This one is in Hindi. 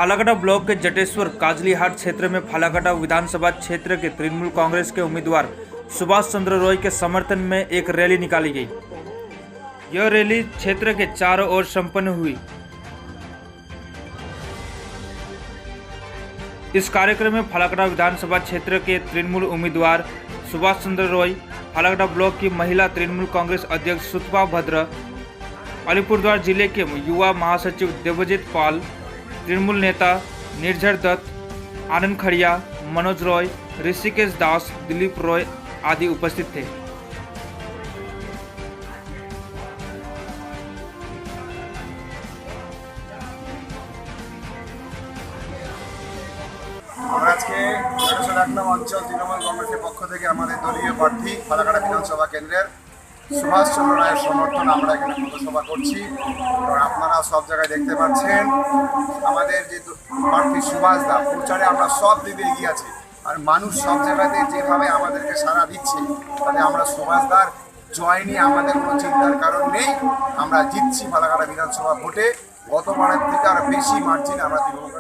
फालाकाटा ब्लॉक के जटेश्वर काजलीहाट क्षेत्र में फालाकाटा विधानसभा क्षेत्र के तृणमूल कांग्रेस के उम्मीदवार सुभाष चंद्र रॉय के समर्थन में एक रैली निकाली गई। यह रैली क्षेत्र के चारों ओर संपन्न हुई। इस कार्यक्रम में फालाकाटा विधानसभा क्षेत्र के तृणमूल उम्मीदवार सुभाष चंद्र रॉय, फालाकाटा ब्लॉक की महिला तृणमूल कांग्रेस अध्यक्ष सुतपा भद्र, अलीपुरद्वार जिले के युवा महासचिव देवजीत पाल, तृणमूल नेता निर्झर दत्त, आनंद खड़िया, मनोज रॉय, ऋषिकेश दास, दिलीप रॉय आदि उपस्थित थे। आज के 1 नং अंचल तृणमूल कांग्रेस पक्ष থেকে আমাদের দলীয় প্রার্থী ফালাকাটা বিধানসভা কেন্দ্রের সুভাষ চন্দ্র রায়ের সমর্থন আমরা এখানে পথসভা করছি এবং আপনারা সব জায়গায় দেখতে পাচ্ছেন আমাদের যে প্রার্থী সুভাষ দা প্রচারে আমরা সব দিকে এগিয়ে আছি আর মানুষ সব জায়গাতে যেভাবে আমাদেরকে সাড়া দিচ্ছে তাতে আমরা সুভাষ দার জয় নিয়ে আমাদের কোনো চিন্তার কারণ নেই। আমরা জিতছি ফালাকাটা বিধানসভা ভোটে, গতবারের থেকে আর বেশি মার্জিন আমরা তৃণমূল